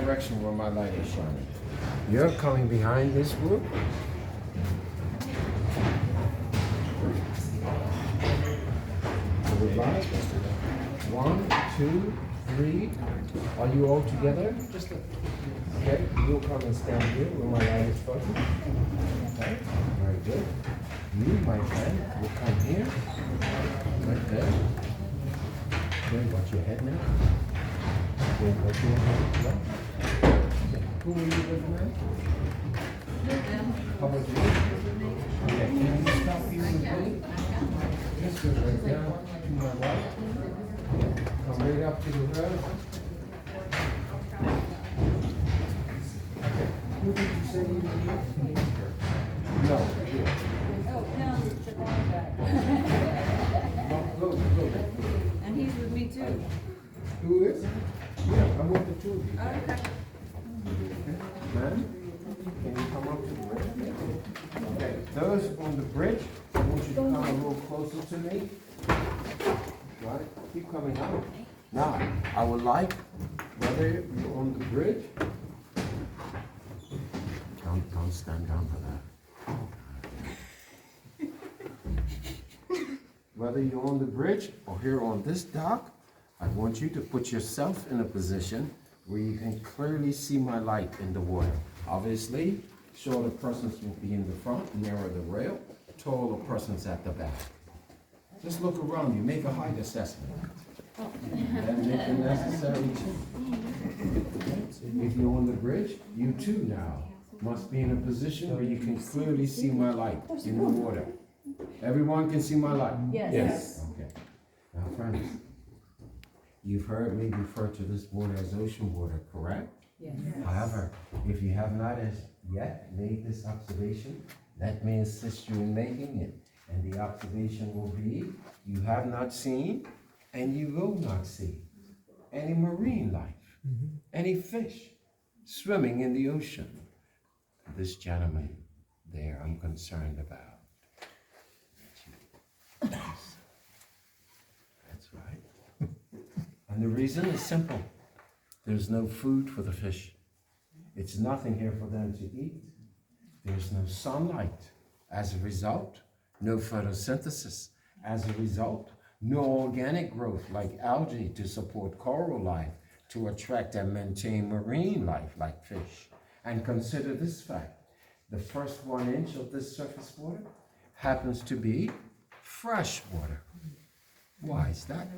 direction where my light is shining. You're coming behind this group. Everybody. 1, 2, 3. Are you all together? Okay, you'll come and stand here where my light is focused. Okay, very good. You, my friend, will come here. Right there. Okay, watch your head now. Okay, watch your head. Yeah. Okay. Who are you with now? How about you? Okay, can you stop using me? Just go right down to my right. Come right up to the road. Okay. Who did you say you were? No. Oh, no, it's the wrong guy. No, go. And he's with me too. Who is? Yeah, I'm with the two of you. Okay. Ma'am, can you come up to the bridge? Okay, those on the bridge, I want you to come a little closer to me. Right, keep coming out. Now, I would like, whether you're on the bridge, don't stand down for that. Whether you're on the bridge or here on this dock, I want you to put yourself in a position where you can clearly see my light in the water. Obviously, shorter persons will be in the front, nearer the rail, taller persons at the back. Just look around you, make a height assessment. And make the necessary change. If you're on the bridge, you too now must be in a position where you can clearly see my light in the water. Everyone can see my light? Yes. Okay. Now friends, you've heard me refer to this water as ocean water, correct? Yes. However, if you have not as yet made this observation, let me assist you in making it. And the observation will be, you have not seen and you will not see any marine life, any fish swimming in the ocean. This gentleman there, I'm concerned about. That's right. And the reason is simple. There's no food for the fish. It's nothing here for them to eat. There's no sunlight. As a result, no photosynthesis. As a result, no organic growth like algae to support coral life, to attract and maintain marine life like fish. And consider this fact. The first 1 inch of this surface water happens to be fresh water. Why is that?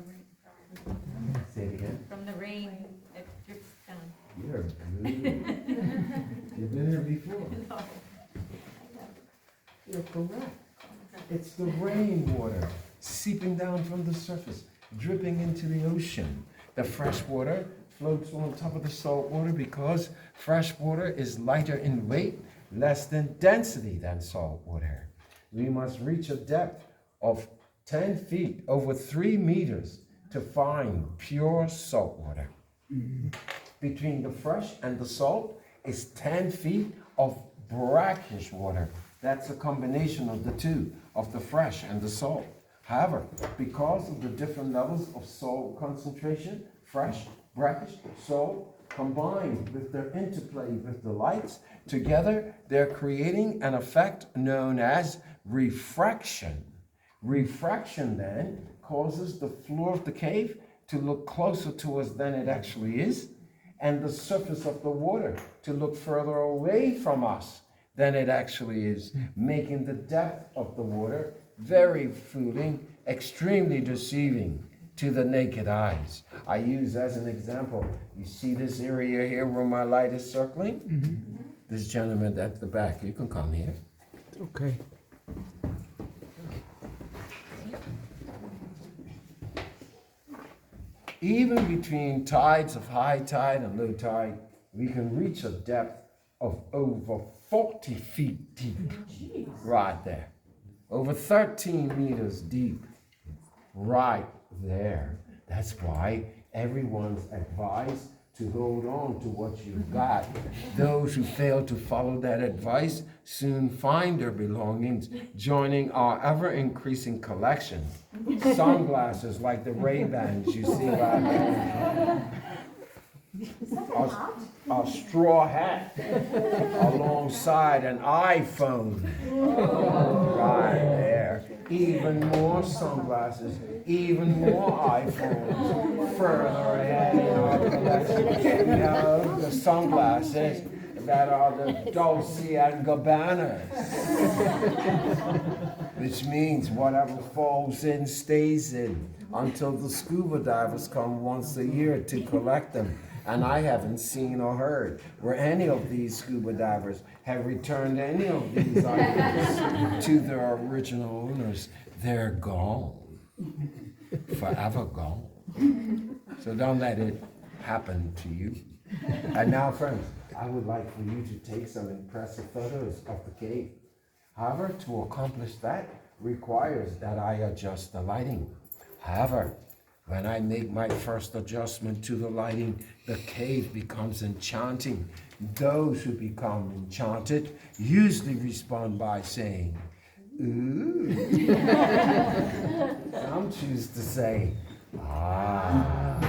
Say it again. From the rain, it drips down. You're good. You've been here before. You're correct. It's the rainwater seeping down from the surface, dripping into the ocean. The fresh water floats on top of the salt water because fresh water is lighter in weight, less in density than salt water. We must reach a depth of 10 feet, over 3 meters, to find pure salt water. Between the fresh and the salt is 10 feet of brackish water. That's a combination of the two, of the fresh and the salt. However, because of the different levels of salt concentration, fresh, brackish, salt, combined with their interplay with the lights, together they're creating an effect known as refraction. Refraction then causes the floor of the cave to look closer to us than it actually is, and the surface of the water to look further away from us than it actually is, making the depth of the water very fooling, extremely deceiving to the naked eyes. I use as an example, you see this area here where my light is circling? Mm-hmm. This gentleman at the back, you can come here. Okay. Even between tides of high tide and low tide, we can reach a depth of over 40 feet deep. Right there. Over 13 meters deep. Right there. That's why everyone's advised to hold on to what you've got. Those who fail to follow that advice soon find their belongings joining our ever-increasing collection. Sunglasses like the Ray-Bans you see right there. a straw hat alongside an iPhone. Right there. Even more sunglasses, even more iPhones. Further ahead in our collection, you know, the sunglasses that are the Dolce and Gabbanas. Which means whatever falls in stays in until the scuba divers come once a year to collect them. And I haven't seen or heard where any of these scuba divers have returned any of these items to their original owners. They're gone. Forever gone. So don't let it happen to you. And now, friends, I would like for you to take some impressive photos of the cave. However, to accomplish that requires that I adjust the lighting. However, when I make my first adjustment to the lighting, the cave becomes enchanting. Those who become enchanted usually respond by saying, ooh. Some choose to say, ah.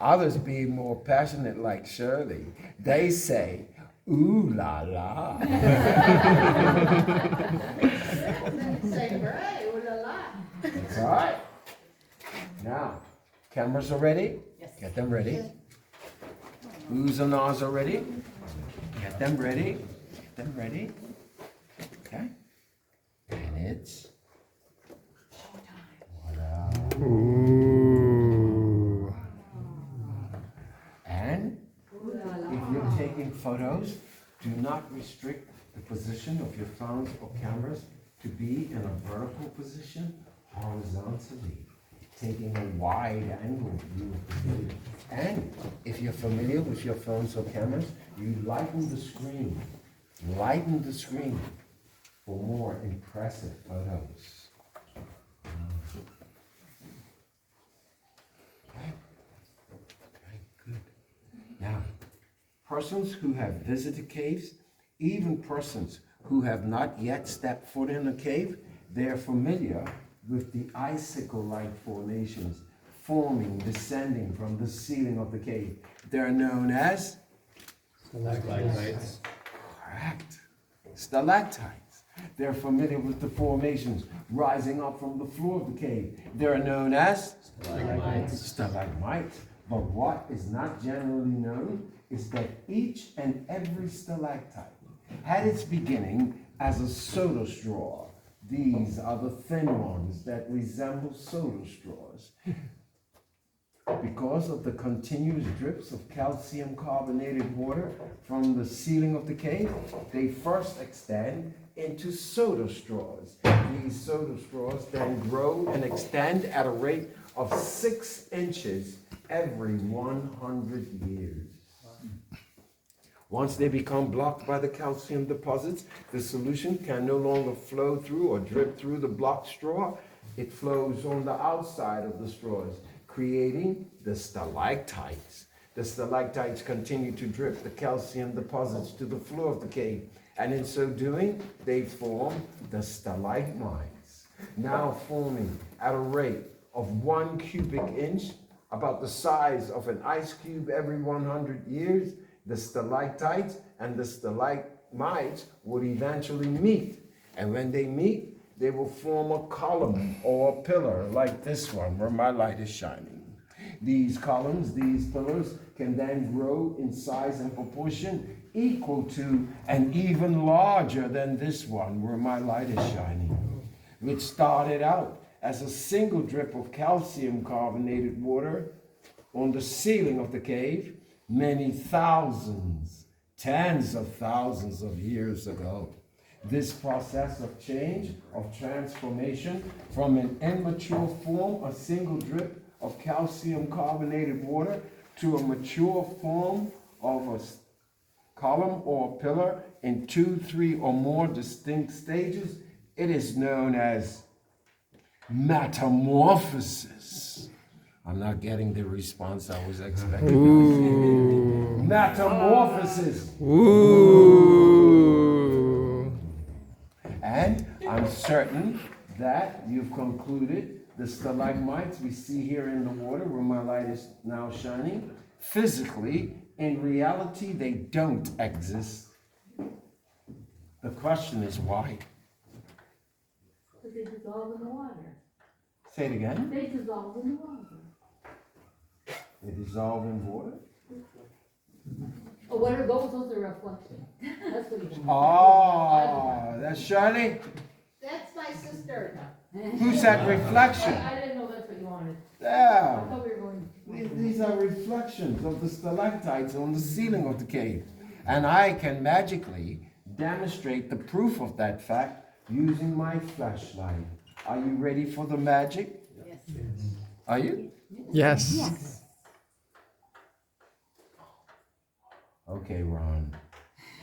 Others, being more passionate like Shirley, they say, ooh la la. That's all right. Now, cameras are ready? Yes. Get them ready. Oohs and ahs are ready? Get them ready. Get them ready. Okay. And it's showtime. Ooh. And if you're taking photos, do not restrict the position of your phones or cameras to be in a vertical position horizontally, taking a wide angle view of the video. And if you're familiar with your phones or cameras, you lighten the screen. Lighten the screen for more impressive photos. Okay, good. Now, persons who have visited caves, even persons who have not yet stepped foot in a cave, they're familiar with the icicle-like formations forming, descending from the ceiling of the cave. They're known as stalactites. Correct. Stalactites. They're familiar with the formations rising up from the floor of the cave. They're known as stalagmites. But what is not generally known is that each and every stalactite had its beginning as a soda straw. These are the thin ones that resemble soda straws. Because of the continuous drips of calcium carbonated water from the ceiling of the cave, they first extend into soda straws. These soda straws then grow and extend at a rate of 6 inches every 100 years. Once they become blocked by the calcium deposits, the solution can no longer flow through or drip through the blocked straw. It flows on the outside of the straws, creating the stalactites. The stalactites continue to drip the calcium deposits to the floor of the cave, and in so doing, they form the stalagmites, now forming at a rate of 1 cubic inch, about the size of an ice cube every 100 years. The stalactites and the stalagmites would eventually meet. And when they meet, they will form a column or a pillar like this one where my light is shining. These columns, these pillars, can then grow in size and proportion equal to and even larger than this one where my light is shining, which started out as a single drip of calcium carbonated water on the ceiling of the cave many thousands, tens of thousands of years ago. This process of change, of transformation from an immature form, a single drip of calcium carbonated water, to a mature form of a column or a pillar in 2, 3, or more distinct stages, it is known as metamorphosis. I'm not getting the response I was expecting. Ooh. Metamorphosis. Ooh. And I'm certain that you've concluded the stalagmites we see here in the water where my light is now shining physically, in reality, they don't exist. The question is why? But they dissolve in the water. Say it again. They dissolve in the water. They dissolve in water? Oh, what are those? Those are reflections. That's what you Oh, that's Shirley? That's my sister. Who said reflection? I didn't know that's what you wanted. I Yeah. thought we were going. These are reflections of the stalactites on the ceiling of the cave. And I can magically demonstrate the proof of that fact using my flashlight. Are you ready for the magic? Yes. Are you? Yes. Okay, Ron.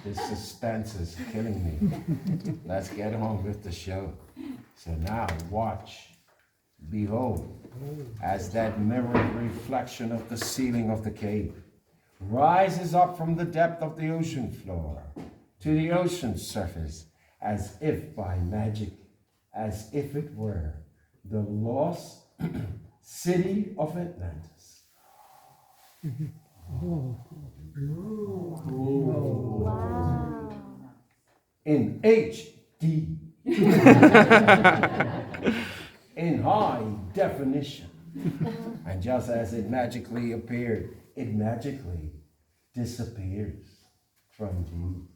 This suspense is killing me. Let's get on with the show. So now watch. Behold, as that mirrored reflection of the ceiling of the cave rises up from the depth of the ocean floor to the ocean surface, as if by magic, as if it were the lost city of Atlantis. In HD. In high definition. And just as it magically appeared, it magically disappears from view.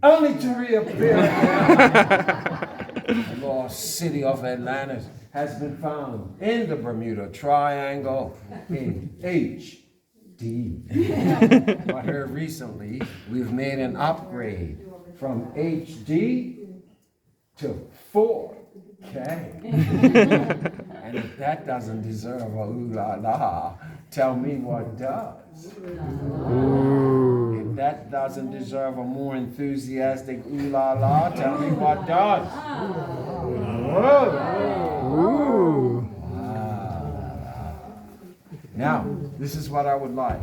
Only to reappear again. The lost city of Atlantis has been found in the Bermuda Triangle in HD. But here recently, we've made an upgrade from HD to 4K. And if that doesn't deserve a ooh la la, tell me what does. If that doesn't deserve a more enthusiastic ooh la la, tell me what does. Whoa. Now, this is what I would like.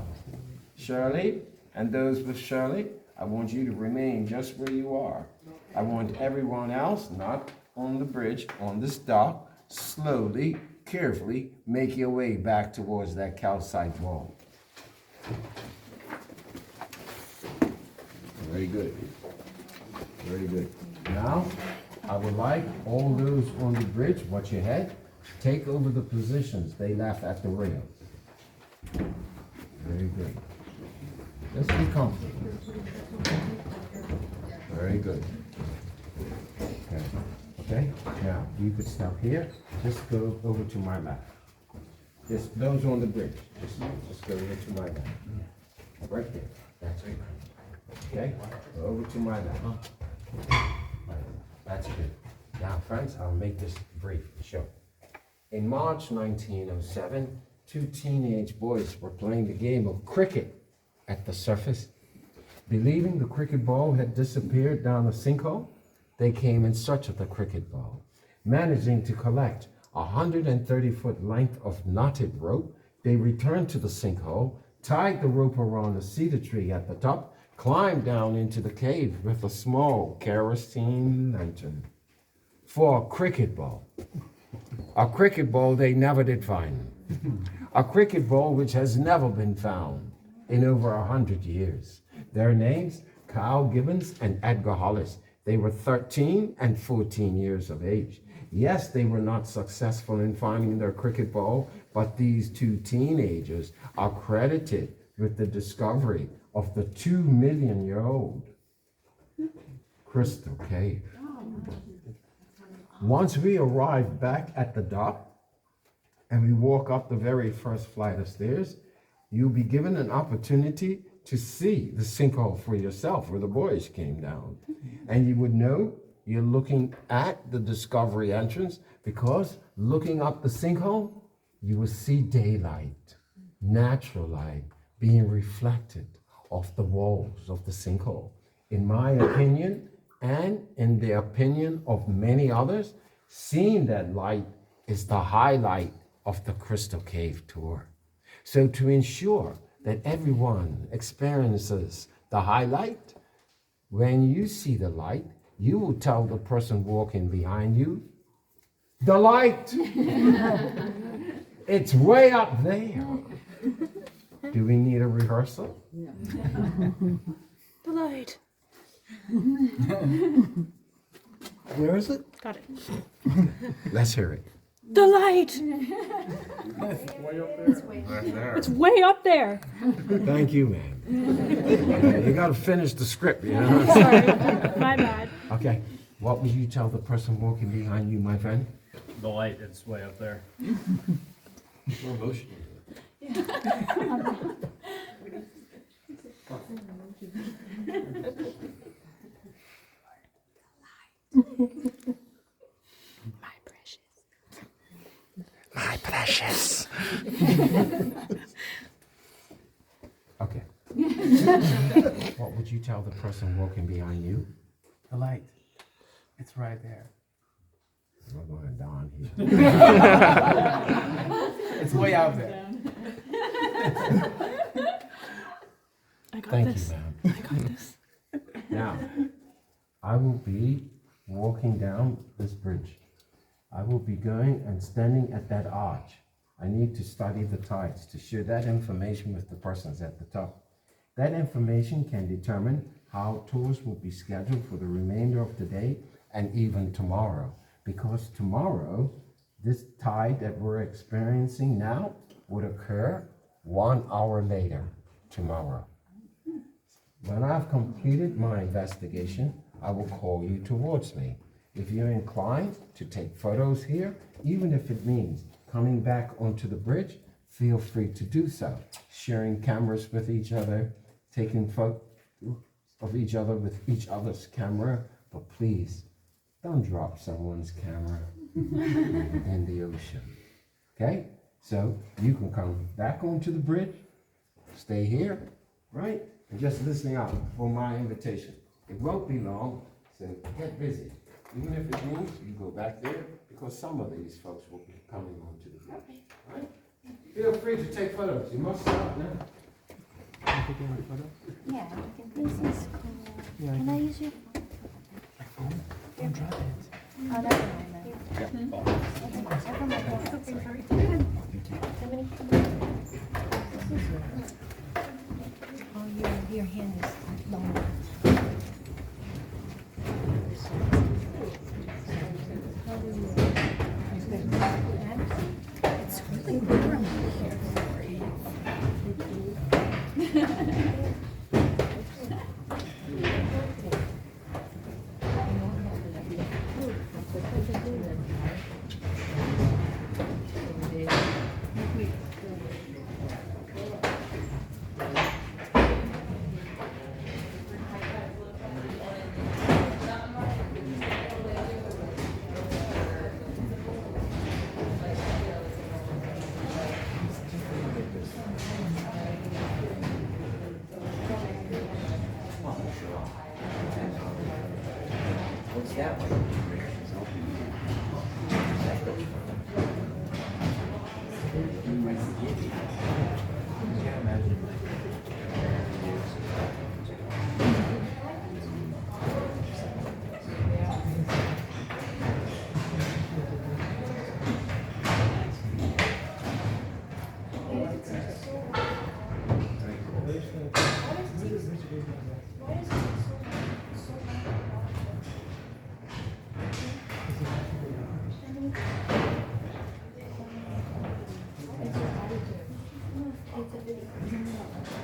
Shirley, and those with Shirley, I want you to remain just where you are. I want everyone else, not on the bridge, on this dock, slowly, carefully make your way back towards that calcite wall. Very good. Very good. Now, I would like all those on the bridge, watch your head, take over the positions they left at the rails. Very good. Just be comfortable. Very good. Okay. Okay? Now, you could stop here. Just go over to my left. Just those on the bridge. Just go over to my left. Right there. That's it. Okay? Go over to my left. That's good. Now, friends, I'll make this brief. Sure. In March 1907, two teenage boys were playing the game of cricket at the surface. Believing the cricket ball had disappeared down a sinkhole, they came in search of the cricket ball. Managing to collect a 130-foot length of knotted rope, they returned to the sinkhole, tied the rope around a cedar tree at the top, climbed down into the cave with a small kerosene lantern for a cricket ball. A cricket ball they never did find. A cricket ball which has never been found in over 100 years. Their names, Kyle Gibbons and Edgar Hollis. They were 13 and 14 years of age. Yes, they were not successful in finding their cricket ball, but these two teenagers are credited with the discovery of the 2-million-year-old Crystal Cave. Once we arrive back at the dock and we walk up the very first flight of stairs, you'll be given an opportunity to see the sinkhole for yourself where the boys came down. And you would know you're looking at the discovery entrance because looking up the sinkhole, you will see daylight, natural light being reflected off the walls of the sinkhole. In my opinion, and in the opinion of many others, seeing that light is the highlight of the Crystal Cave tour. So to ensure that everyone experiences the highlight, when you see the light, you will tell the person walking behind you, the light, it's way up there. Do we need a rehearsal? The light. Where is it? Got it. Let's hear it. The light. It's way up there. Thank you, man. You gotta finish the script, you know? Sorry. My bad. Okay, what would you tell the person walking behind you, my friend? The light, it's way up there. More emotional. My precious. My precious. Okay. What would you tell the person walking behind you? The light. It's right there. We're going down here. It's way out there. I got Thank this. you, ma'am. I got this. Now, I will be walking down this bridge. I will be going and standing at that arch. I need to study the tides to share that information with the persons at the top. That information can determine how tours will be scheduled for the remainder of the day and even tomorrow. Because tomorrow, this tide that we're experiencing now would occur 1 hour later tomorrow. When I've completed my investigation, I will call you towards me. If you're inclined to take photos here, even if it means coming back onto the bridge, feel free to do so. Sharing cameras with each other, taking photos of each other with each other's camera, but please don't drop someone's camera in the ocean. Okay? So you can come back onto the bridge, stay here, right? And just listening out for my invitation. It won't be long, so get busy. Even if it means you go back there, because some of these folks will be coming onto the bridge, right? Feel free to take photos. You must stop now. Yeah, I can this is cool. Can I use your phone? My phone? Don't drop it. Oh, that's fine then. That's fine. I found my phone. Oh, your hand is long. It's really warm here. What's that one?